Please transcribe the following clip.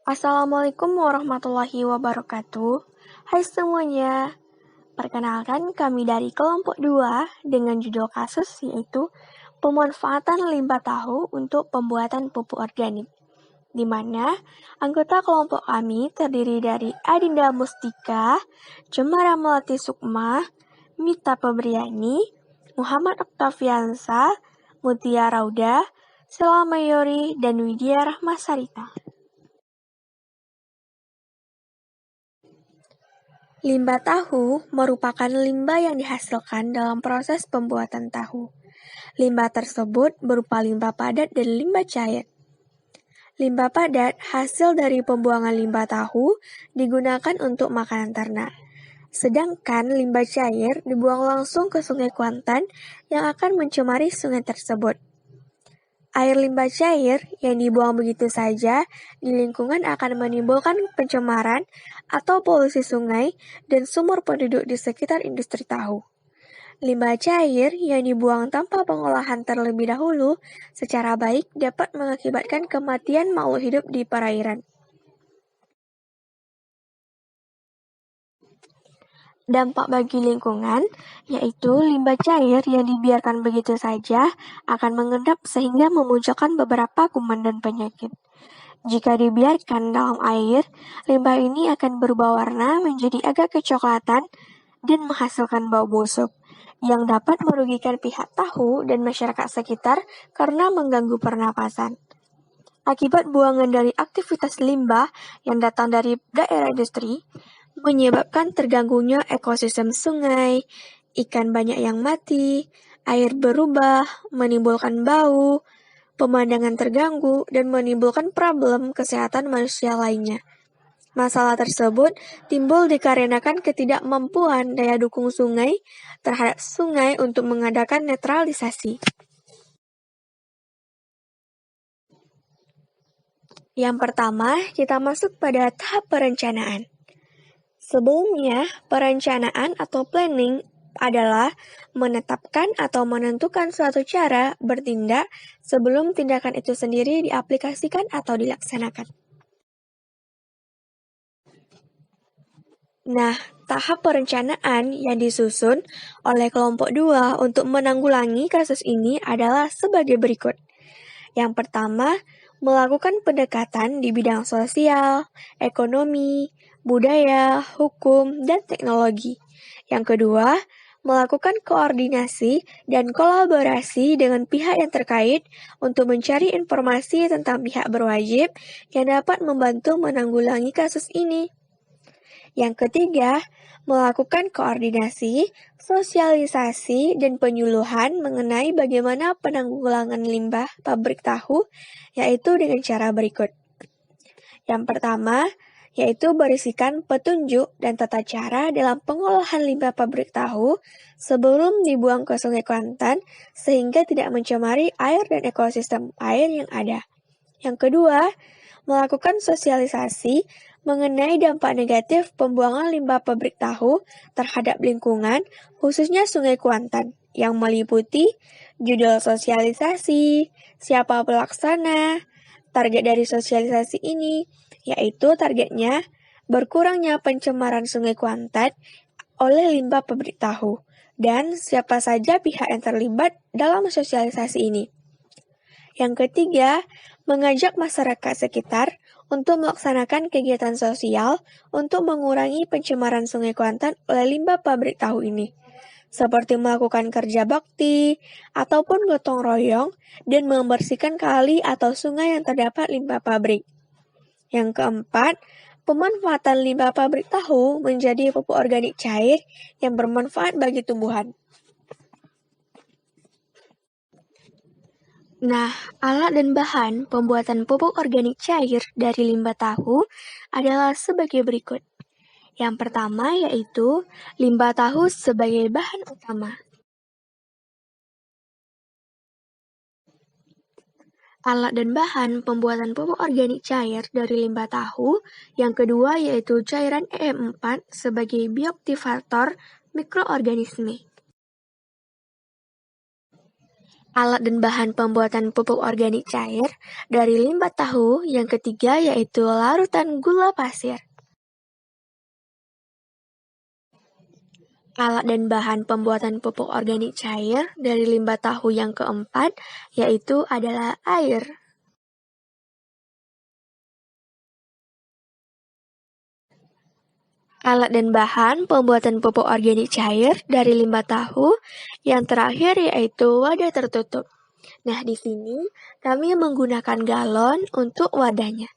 Assalamualaikum warahmatullahi wabarakatuh. Hai semuanya, perkenalkan kami dari kelompok 2 dengan judul kasus yaitu pemanfaatan limbah tahu untuk pembuatan pupuk organik, di mana anggota kelompok kami terdiri dari Adinda Mustika, Cemara Melati Sukma, Mita Febriani, Muhammad Oktaviansa, Mutia Rauda, Sela Mayori, dan Widya Rahmasarita. Limbah tahu merupakan limbah yang dihasilkan dalam proses pembuatan tahu. Limbah tersebut berupa limbah padat dan limbah cair. Limbah padat hasil dari pembuangan limbah tahu digunakan untuk makanan ternak. Sedangkan limbah cair dibuang langsung ke Sungai Kuantan yang akan mencemari sungai tersebut. Air limbah cair yang dibuang begitu saja di lingkungan akan menimbulkan pencemaran atau polusi sungai dan sumur penduduk di sekitar industri tahu. Limbah cair yang dibuang tanpa pengolahan terlebih dahulu secara baik dapat mengakibatkan kematian makhluk hidup di perairan. Dampak bagi lingkungan, yaitu limbah cair yang dibiarkan begitu saja akan mengendap sehingga memunculkan beberapa kuman dan penyakit. Jika dibiarkan dalam air, limbah ini akan berubah warna menjadi agak kecoklatan dan menghasilkan bau busuk, yang dapat merugikan pihak tahu dan masyarakat sekitar karena mengganggu pernapasan. Akibat buangan dari aktivitas limbah yang datang dari daerah industri, menyebabkan terganggunya ekosistem sungai, ikan banyak yang mati, air berubah, menimbulkan bau, pemandangan terganggu, dan menimbulkan problem kesehatan manusia lainnya. Masalah tersebut timbul dikarenakan ketidakmampuan daya dukung sungai terhadap sungai untuk mengadakan netralisasi. Yang pertama, kita masuk pada tahap perencanaan. Sebelumnya, perencanaan atau planning adalah menetapkan atau menentukan suatu cara bertindak sebelum tindakan itu sendiri diaplikasikan atau dilaksanakan. Nah, tahap perencanaan yang disusun oleh kelompok 2 untuk menanggulangi kasus ini adalah sebagai berikut. Yang pertama, melakukan pendekatan di bidang sosial, ekonomi, budaya, hukum, dan teknologi. Yang kedua, melakukan koordinasi dan kolaborasi dengan pihak yang terkait untuk mencari informasi tentang pihak berwajib yang dapat membantu menanggulangi kasus ini. Yang ketiga, melakukan koordinasi, sosialisasi, dan penyuluhan mengenai bagaimana penanggulangan limbah pabrik tahu, yaitu dengan cara berikut. Yang pertama, yaitu berisikan petunjuk dan tata cara dalam pengolahan limbah pabrik tahu sebelum dibuang ke Sungai Kuantan sehingga tidak mencemari air dan ekosistem air yang ada. Yang kedua, melakukan sosialisasi mengenai dampak negatif pembuangan limbah pabrik tahu terhadap lingkungan, khususnya Sungai Kuantan, yang meliputi judul sosialisasi, siapa pelaksana, target dari sosialisasi ini, yaitu targetnya berkurangnya pencemaran Sungai Kuantan oleh limbah pabrik tahu, dan siapa saja pihak yang terlibat dalam sosialisasi ini. Yang ketiga, mengajak masyarakat sekitar untuk melaksanakan kegiatan sosial untuk mengurangi pencemaran Sungai Kuantan oleh limbah pabrik tahu ini, seperti melakukan kerja bakti ataupun gotong royong dan membersihkan kali atau sungai yang terdapat limbah pabrik. Yang keempat, pemanfaatan limbah pabrik tahu menjadi pupuk organik cair yang bermanfaat bagi tumbuhan. Nah, alat dan bahan pembuatan pupuk organik cair dari limbah tahu adalah sebagai berikut. Yang pertama yaitu limbah tahu sebagai bahan utama. Alat dan bahan pembuatan pupuk organik cair dari limbah tahu. Yang kedua yaitu cairan EM4 sebagai bioaktivator mikroorganisme. Alat dan bahan pembuatan pupuk organik cair dari limbah tahu. Yang ketiga yaitu larutan gula pasir. Alat dan bahan pembuatan pupuk organik cair dari limbah tahu yang keempat yaitu adalah air. Alat dan bahan pembuatan pupuk organik cair dari limbah tahu yang terakhir yaitu wadah tertutup. Nah, di sini kami menggunakan galon untuk wadahnya.